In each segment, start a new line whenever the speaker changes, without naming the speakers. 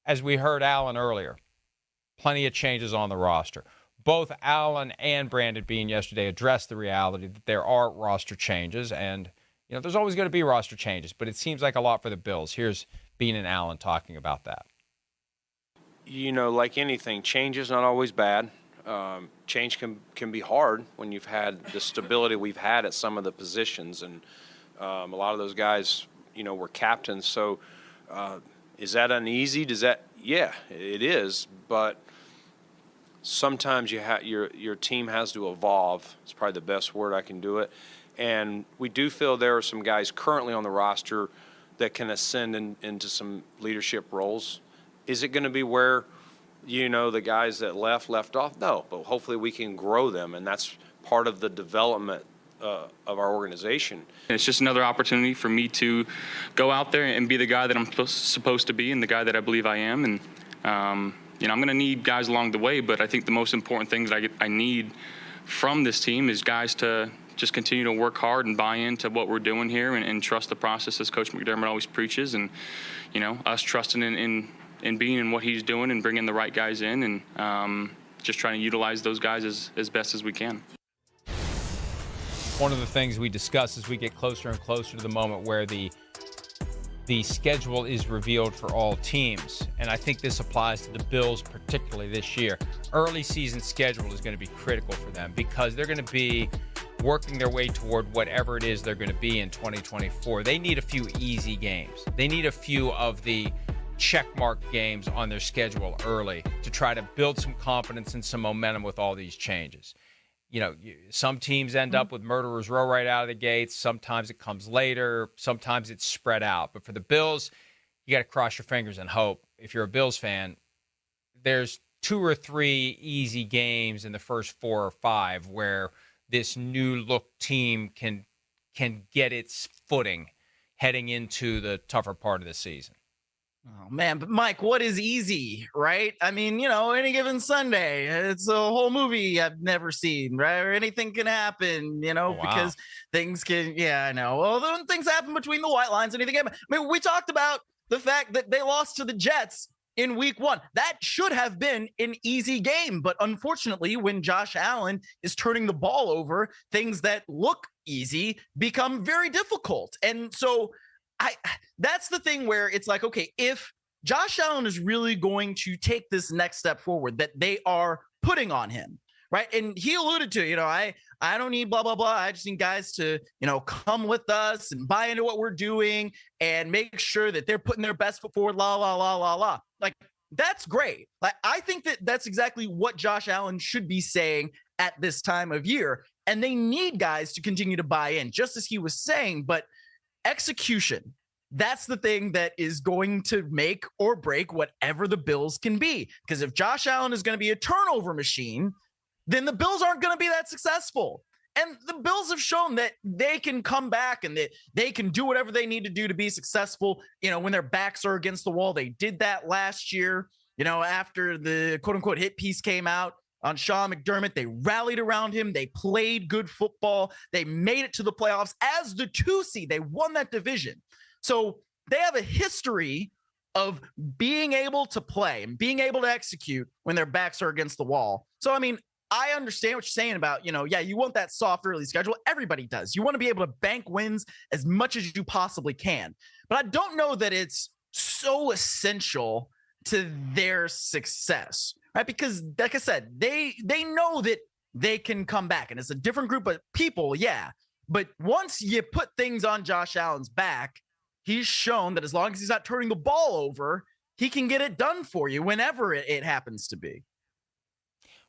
as we heard Allen earlier, plenty of changes on the roster. Both Allen and Brandon Beane yesterday addressed the reality that there are roster changes, and there's always going to be roster changes, but it seems like a lot for the Bills. Here's Beane and Allen talking about that.
Like anything, change is not always bad. Change can be hard when you've had the stability we've had at some of the positions, and a lot of those guys, were captains. So is that uneasy? Yeah, it is, but sometimes your team has to evolve. It's probably the best word I can do it. And we do feel there are some guys currently on the roster that can ascend into some leadership roles. Is it going to be where, the guys that left off? No, but hopefully we can grow them, and that's part of the development of our organization.
It's just another opportunity for me to go out there and be the guy that I'm supposed to be and the guy that I believe I am. And, I'm going to need guys along the way, but I think the most important thing that I need from this team is guys to just continue to work hard and buy into what we're doing here and trust the process, as Coach McDermott always preaches, and, us trusting in being in what he's doing and bringing the right guys in and just trying to utilize those guys as best as we can.
One of the things we discuss as we get closer and closer to the moment where the schedule is revealed for all teams, and I think this applies to the Bills particularly this year. Early season schedule is going to be critical for them because they're going to be working their way toward whatever it is they're going to be in 2024. They need a few easy games. They need a few of the checkmark games on their schedule early to try to build some confidence and some momentum with all these changes. Some teams end up with murderer's row right out of the gates. Sometimes it comes later. Sometimes it's spread out. But for the Bills, you got to cross your fingers and hope. If you're a Bills fan, there's 2 or 3 easy games in the first 4 or 5 where this new look team can get its footing heading into the tougher part of the season.
Oh, man, but Mike, what is easy, right? I mean, any given Sunday, it's a whole movie I've never seen, right? Or anything can happen, because things can, I know. Well, then things happen between the white lines, anything happen. I mean, we talked about the fact that they lost to the Jets in week 1. That should have been an easy game. But unfortunately, when Josh Allen is turning the ball over, things that look easy become very difficult. And so that's the thing where it's like, okay, if Josh Allen is really going to take this next step forward that they are putting on him, right? And he alluded to, I don't need blah, blah, blah. I just need guys to, come with us and buy into what we're doing and make sure that they're putting their best foot forward, la, la, la, la, la. Like, that's great. Like, I think that that's exactly what Josh Allen should be saying at this time of year. And they need guys to continue to buy in, just as he was saying, but execution, that's the thing that is going to make or break whatever the Bills can be. Because if Josh Allen is going to be a turnover machine, then the Bills aren't going to be that successful. And the Bills have shown that they can come back and that they can do whatever they need to do to be successful, when their backs are against the wall. They did that last year, after the quote unquote hit piece came out on Sean McDermott. They rallied around him. They played good football. They made it to the playoffs as the 2 seed. They won that division. So they have a history of being able to play and being able to execute when their backs are against the wall. So, I mean, I understand what you're saying about, you want that soft early schedule. Everybody does. You want to be able to bank wins as much as you possibly can. But I don't know that it's so essential to their success, right? Because like I said, they know that they can come back, and it's a different group of people. Yeah. But once you put things on Josh Allen's back, he's shown that as long as he's not turning the ball over, he can get it done for you whenever it happens to be.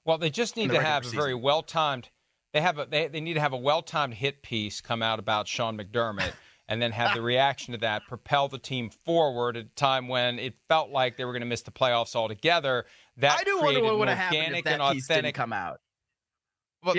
Well, they just need to have a very well-timed. They need to have a well-timed hit piece come out about Sean McDermott, and then have the reaction to that propel the team forward at a time when it felt like they were going to miss the playoffs altogether. That
I do wonder what would have happened if that piece didn't come out.
Well,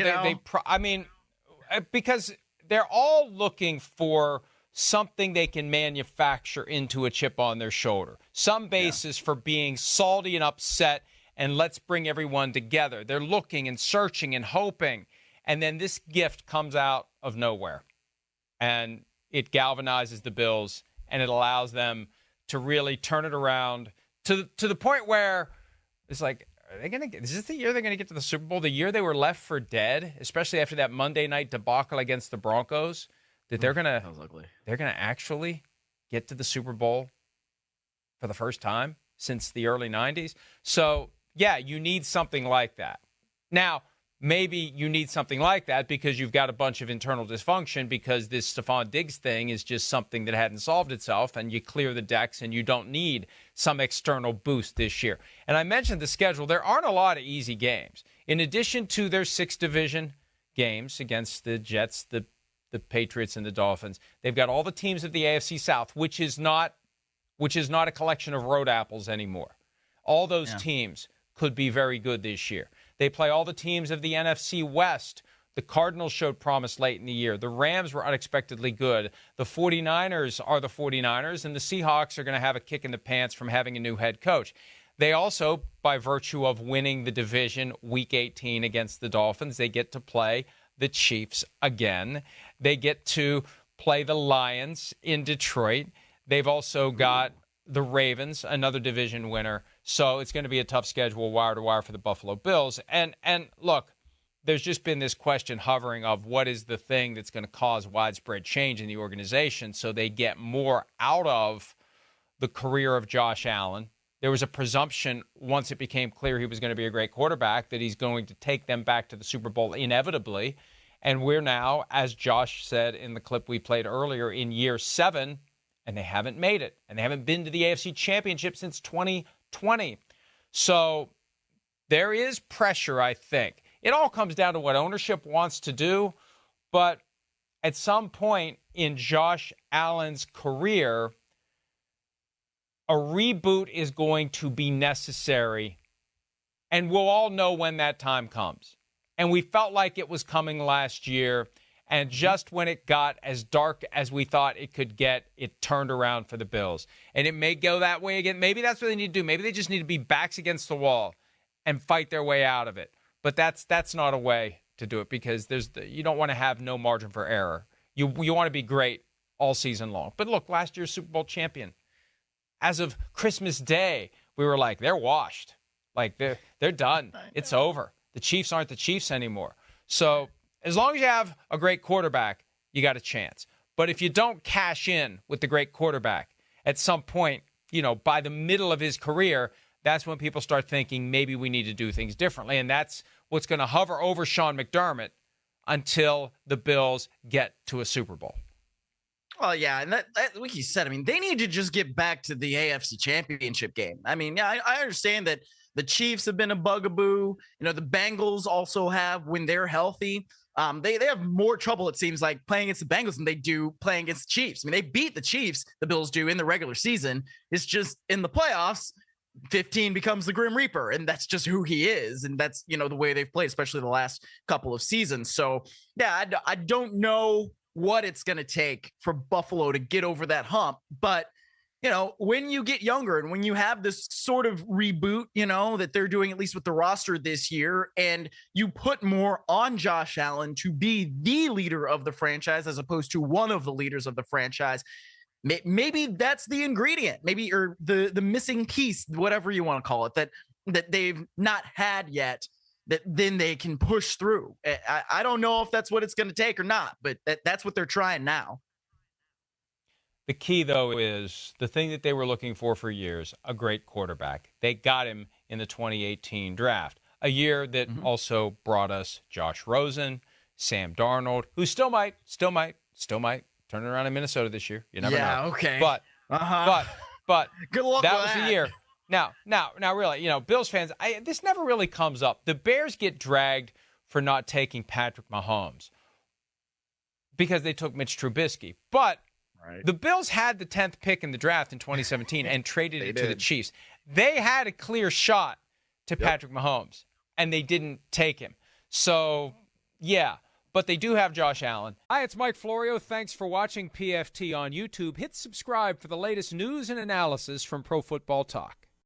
because they're all looking for something they can manufacture into a chip on their shoulder, some basis for being salty and upset, and let's bring everyone together. They're looking and searching and hoping, and then this gift comes out of nowhere, and it galvanizes the Bills, and it allows them to really turn it around, to the point where it's like, are they going to is this the year they're going to get to the Super Bowl? The year they were left for dead, especially after that Monday night debacle against the Broncos, that they're going to actually get to the Super Bowl for the first time since the early 90s. So, yeah, you need something like that. Now, maybe you need something like that because you've got a bunch of internal dysfunction because this Stephon Diggs thing is just something that hadn't solved itself, and you clear the decks and you don't need some external boost this year. And I mentioned the schedule. There aren't a lot of easy games. In addition to their 6 division games against the Jets, the Patriots, and the Dolphins, they've got all the teams of the AFC South, which is not a collection of road apples anymore. All those teams could be very good this year. They play all the teams of the NFC West. The Cardinals showed promise late in the year. The Rams were unexpectedly good. The 49ers are the 49ers, and the Seahawks are going to have a kick in the pants from having a new head coach. They also, by virtue of winning the division Week 18 against the Dolphins, they get to play the Chiefs again. They get to play the Lions in Detroit. They've also got the Ravens, another division winner. So it's going to be a tough schedule wire to wire for the Buffalo Bills. And look, there's just been this question hovering of what is the thing that's going to cause widespread change in the organization so they get more out of the career of Josh Allen. There was a presumption once it became clear he was going to be a great quarterback that he's going to take them back to the Super Bowl inevitably. And we're now, as Josh said in the clip we played earlier, in year 7, and they haven't made it. And they haven't been to the AFC Championship since 2020. So there is pressure, I think. It all comes down to what ownership wants to do. But at some point in Josh Allen's career, a reboot is going to be necessary. And we'll all know when that time comes. And we felt like it was coming last year. And just when it got as dark as we thought it could get, it turned around for the Bills. And it may go that way again. Maybe that's what they need to do. Maybe they just need to be backs against the wall and fight their way out of it. But that's not a way to do it because you don't want to have no margin for error. You want to be great all season long. But look, last year's Super Bowl champion, as of Christmas Day, we were like, they're washed. Like, they're done. It's over. The Chiefs aren't the Chiefs anymore. So as long as you have a great quarterback, you got a chance. But if you don't cash in with the great quarterback, at some point, by the middle of his career, that's when people start thinking maybe we need to do things differently. And that's what's going to hover over Sean McDermott until the Bills get to a Super Bowl.
Well, yeah, and that like you said, I mean, they need to just get back to the AFC Championship game. I mean, yeah, I understand that the Chiefs have been a bugaboo. The Bengals also have when they're healthy. They have more trouble, it seems like, playing against the Bengals than they do playing against the Chiefs. I mean, they beat the Chiefs, the Bills do, in the regular season. It's just in the playoffs, 15 becomes the Grim Reaper, and that's just who he is. And that's, the way they've played, especially the last couple of seasons. So, yeah, I don't know what it's going to take for Buffalo to get over that hump. But, when you get younger and when you have this sort of reboot, that they're doing, at least with the roster this year, and you put more on Josh Allen to be the leader of the franchise as opposed to one of the leaders of the franchise, maybe that's the ingredient, maybe, or the missing piece, whatever you want to call it, that they've not had yet, that then they can push through. I don't know if that's what it's going to take or not, but that's what they're trying now.
The key, though, is the thing that they were looking for years, a great quarterback. They got him in the 2018 draft, a year that also brought us Josh Rosen, Sam Darnold, who still might turn it around in Minnesota this year. You never know.
Yeah, okay.
But
good luck
that
with
was
that.
The year. Now, really, Bills fans, this never really comes up. The Bears get dragged for not taking Patrick Mahomes because they took Mitch Trubisky. But the Bills had the 10th pick in the draft in 2017 and traded it to the Chiefs. They had a clear shot to Patrick Mahomes, and they didn't take him. So, yeah, but they do have Josh Allen. Hi, it's Mike Florio. Thanks for watching PFT on YouTube. Hit subscribe for the latest news and analysis from Pro Football Talk.